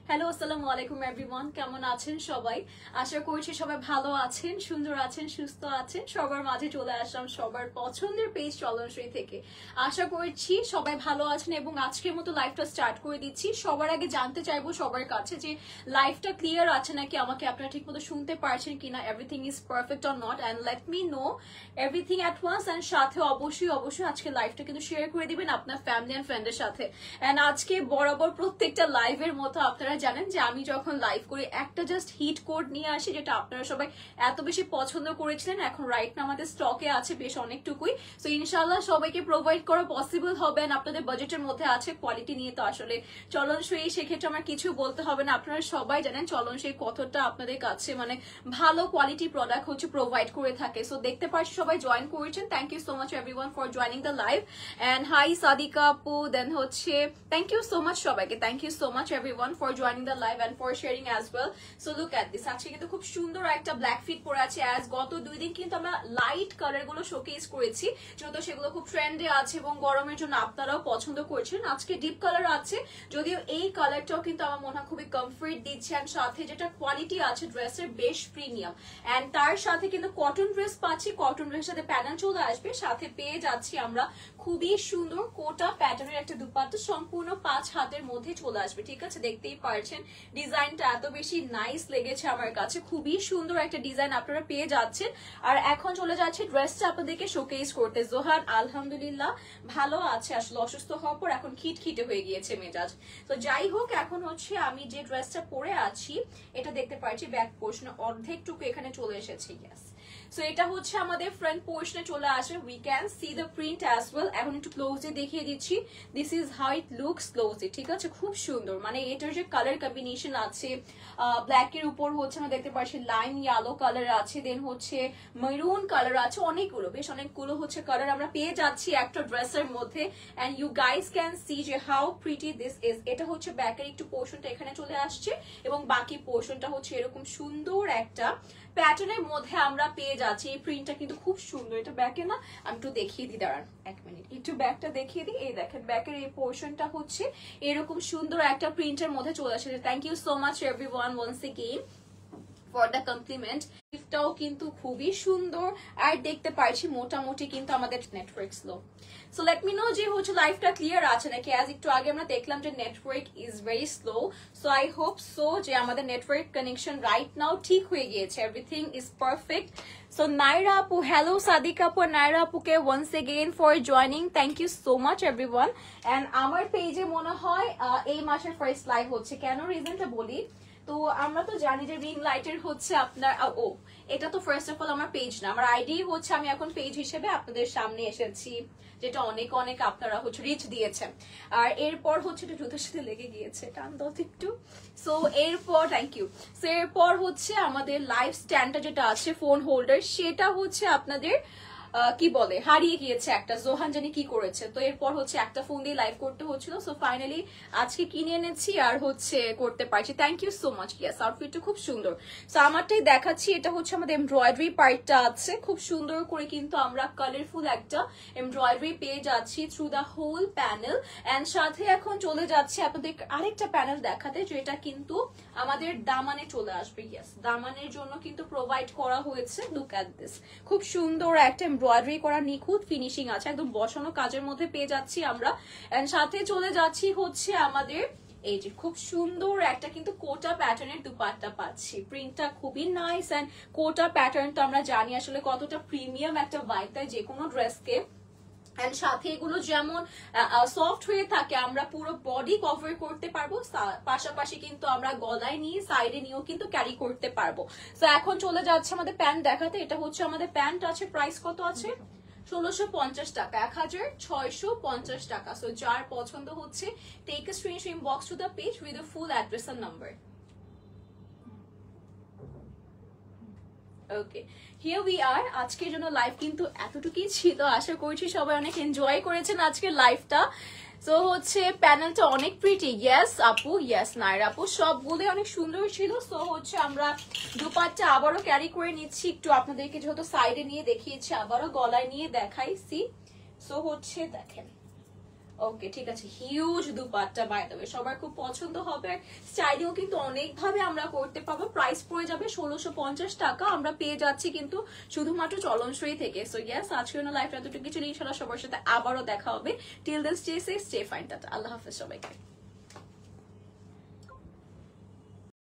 Hello আসসালামু আলাইকুম everyone, কেমন আছেন সবাই? আশা করছি সবাই ভালো আছেন, সুন্দর আছেন, সুস্থ আছেন। সবার মাঝে চলে আসলাম সবার পছন্দের পেজ চলনসই থেকে। আশা করছি সবাই ভালো আছেন এবং আজকের মতো লাইভটা স্টার্ট করে দিচ্ছি। সবার আগে জানতে চাইবো সবার কাছে যে লাইভটা ক্লিয়ার আছে নাকি, আমাকে আপনারা ঠিক মতো শুনতে পারছেন কিনা, everything is perfect or not, and let me know everything at once. And সাথে অবশ্যই আজকে লাইভটা কিন্তু শেয়ার করে দিবেন আপনার ফ্যামিলি অ্যান্ড ফ্রেন্ডের সাথে। অ্যান্ড আজকে বরাবর প্রত্যেকটা লাইভের মতো আপনারা জানেন যে আমি যখন লাইভ করি একটা জাস্ট হিট কোড নিয়ে আসি, যেটা আপনারা সবাই এত বেশি পছন্দ করেছিলেন। এখন রাইট না আমাদের স্টকে আছে বেশ অনেকটুকুই, সো ইনশাআল্লাহ সবাইকে প্রোভাইড করা পসিবল হবে। আপনাদের বাজেটের মধ্যে আছে, কোয়ালিটি নিয়ে তো আসলে চলনসই, সেক্ষেত্রে আমার কিছু বলতে হবে না। আপনারা সবাই জানেন চলনসই কতটা আপনাদের কাছে মানে ভালো কোয়ালিটি প্রোডাক্ট হচ্ছে প্রোভাইড করে থাকে। সো দেখতে পাচ্ছি সবাই জয়েন করেছেন, thank you so much everyone for joining the live. And hi Sadika আপু, দেন হচ্ছে থ্যাংক ইউ সো মাচ সবাইকে, thank you so much everyone for joining the live and for sharing as well. So look at this, আজকে কিন্তু খুব সুন্দর একটা black fit পরে আছে। অ্যাজ গত 2 দিন কিন্তু আমরা লাইট কালার গুলো শোকেস করেছি, যেহেতু সেগুলো খুব ট্রেন্ডে আছে এবং গরমের জন্য আপনারাও পছন্দ করছেন। আজকে ডিপ কালার আছে, যদিও এই কালারটাও কিন্তু আমার মনে হয় খুবই কমফর্ট দিচ্ছে। অ্যান্ড সাথে যেটা কোয়ালিটি আছে ড্রেসের বেশ প্রিমিয়াম। অ্যান্ড তার সাথে কিন্তু কটন ড্রেস পাচ্ছি, কটন ড্রেসের সাথে প্যাটার্ন চলে আসবে। সাথে পেয়ে যাচ্ছি আমরা খুবই সুন্দর কোটা প্যাটার্নের একটা দুপাট্টা, সম্পূর্ণ 5 হাতের মধ্যে চলে আসবে। ঠিক আছে, দেখতেই পারছেন ডিজাইনটা এত বেশি নাইস লেগেছে আমার কাছে, খুবই সুন্দর একটা ডিজাইন আপনারা পেয়ে যাচ্ছেন। আর এখন চলে যাচ্ছে ড্রেসটা আপনাদেরকে শোকেস করতে। জোহান আলহামদুলিল্লাহ ভালো আছে, আসলে অসুস্থ হওয়ার পর এখন খিটখিটে হয়ে গিয়েছে মেজাজ। তো যাই হোক, এখন হচ্ছে আমি যে ড্রেসটা পরে আছি এটা দেখতে পাচ্ছি ব্যাক পোর্শনে অর্ধেকটুকু এখানে চলে এসেছে। ইয়েস, সো এটা হচ্ছে আমাদের ফ্রন্ট পোর্শনে চলে আসে। We can see the print as well. এখন একটু ক্লোজে দেখিয়ে দিচ্ছি, this is how it looks ক্লোজে। ঠিক আছে, খুব সুন্দর, মানে এটার যে কালার কম্বিনেশন আছে ব্ল্যাক এর উপর হচ্ছে আমরা দেখতে পাচ্ছি লাইম ইয়েলো কালার আছে, দেন হচ্ছে মেরুন কালার আছে, অনেকগুলো বেশ অনেকগুলো হচ্ছে কালার আমরা পেয়ে যাচ্ছি একটা ড্রেসের মধ্যে। And you guys can see যে হাউ প্রিটি দিস ইজ। এটা হচ্ছে ব্যাকের একটু পোর্শনটা এখানে চলে আসছে এবং বাকি পোর্শনটা হচ্ছে এরকম সুন্দর একটা প্যাটার্নের মধ্যে আমরা পেয়ে যাচ্ছি। এই প্রিন্টটা কিন্তু খুব সুন্দর। এটা ব্যাকে না, আমি একটু দেখিয়ে দিই, দাঁড়ান 1 মিনিট, একটু ব্যাকটা দেখিয়ে দিই। এই দেখেন ব্যাকের এই পোর্শনটা হচ্ছে এরকম সুন্দর একটা প্রিন্টের মধ্যে চলে আসে। Thank you so much everyone once again for the compliment. গিফটটাও কিন্তু খুবই সুন্দর। আর দেখতে পাচ্ছি মোটামুটি কিন্তু আমাদের network slow, so let me know যে হচ্ছে লাইভটা ক্লিয়ার আছে নাকি। আজ একটু আগে আমরা দেখলাম যে network is very slow, so I hope so যে আমাদের নেটওয়ার্ক কানেকশন রাইট নাও ঠিক হয়ে গিয়েছে, everything is perfect. So Naira আপু, হ্যালো সাদিকা আপু, নাইরা আপুকে once again for joining, thank you so much everyone. And আমার পেজে মনে হয় এই মাসের ফার্স্ট লাইভ হচ্ছে, কেন রিজনটা বলি। তো আমরা তো জানি যে রিং লাইটের হচ্ছে আপনার এটা তো ফার্স্ট অফ অল আমার পেজ না, আমার আইডি হচ্ছে আমি এখন পেজ হিসেবে আপনাদের সামনে এসেছি, যেটা অনেক অনেক আপনারা হচ্ছে রিচ দিয়েছেন। আর এরপর হচ্ছে একটু জুতোর সাথে লেগে গিয়েছে, টান দাও একটু। সো এরপর থ্যাংক ইউ। সো এরপর হচ্ছে আমাদের লাইভ স্ট্যান্ডটা যেটা আছে ফোন হোল্ডার, সেটা হচ্ছে আপনাদের কি বলে হারিয়ে গিয়েছে একটা, জোহান জানি কি করেছে। তো এরপর হচ্ছে একটা ফোন দিয়ে লাইভ করতে হচ্ছিল, সো ফাইনালি আজকে কিনে এনেছি আর হচ্ছে করতে পারছি। Thank you so much. Yes, আউটফিটটা খুব সুন্দর। সো আমারটাই দেখাচ্ছি, এটা হচ্ছে আমাদের এমব্রয়ডারি পার্টটা আছে, খুব সুন্দর করে কিন্তু আমরা কালারফুল একটা এমব্রয়ডারি পেয়ে যাচ্ছি through the whole panel. And সাথে এখন চলে যাচ্ছে আপনাদের আরেকটা প্যানেল দেখাতে, যেটা কিন্তু আমাদের দামানে চলে আসবে। ইয়েস, দামানের জন্য কিন্তু প্রোভাইড করা হয়েছে। লুক এট দিস, খুব সুন্দর একটা এমব্রয়ডারি করা নিখুঁত ফিনিশিং আছে, একদম বসানো কাজের মধ্যে পেয়ে যাচ্ছি আমরা। এন্ড সাথে চলে যাচ্ছি হচ্ছে আমাদের এই যে খুব সুন্দর একটা কিন্তু কোটা প্যাটার্নের দুপাট্টা পাচ্ছি। প্রিন্টটা খুবই নাইস। এন্ড কোটা প্যাটার্ন তো আমরা জানি আসলে কতটা প্রিমিয়াম একটা ভাইব দেয় যে কোনো ড্রেসকে। এন্ড সাথে এগুলো যেমন সফট হয়ে থাকে, আমরা পুরো বডি কভার করতে পারবো, পাশাপাশি কিন্তু আমরা গলায় নিয়ে সাইডে নিয়েও কিন্তু ক্যারি করতে পারবো। তো এখন চলে যাচ্ছে আমাদের প্যান্ট দেখাতে। এটা হচ্ছে আমাদের প্যান্ট আছে, প্রাইস কত আছে 1650 টাকা, 1650 টাকা। সো যার পছন্দ হচ্ছে take a screenshot, inbox to the page with the full address and number. Okay, here we are. আজকের জন্য লাইভ কিন্তু এতটুকুই ছিল, আশা করছি সবাই অনেক এনজয় করেছেন আজকের লাইভটা। সো হচ্ছে প্যানেলটা অনেক প্রিটি। ইয়েস আপু, ইয়েস নাইরা আপু, সবগুলোই অনেক সুন্দর ছিল। সো হচ্ছে আমরা দুপাট্টা আবারও ক্যারি করে নিচ্ছি, একটু আপনাদেরকে যেহেতু সাইডে নিয়ে দেখিয়েছি আবারও গলায় নিয়ে দেখাইছি। সো হচ্ছে দেখেন ওকে ঠিক আছে, huge dupatta by the way, সবার খুব পছন্দ হবে। স্টাইলিংও কিন্তু অনেকভাবে আমরা করতে পারবো। প্রাইস পড়ে যাবে 1650 টাকা, আমরা পেয়ে যাচ্ছি কিন্তু শুধুমাত্র চলনসই থেকে। সো ইয়েস, আজকে লাইফটা দুটো কিছু ইনশাআল্লাহ সবার সাথে আবারও দেখা হবে। Till then stay safe, stay fine, tata, আল্লাহ হাফেজ সবাইকে।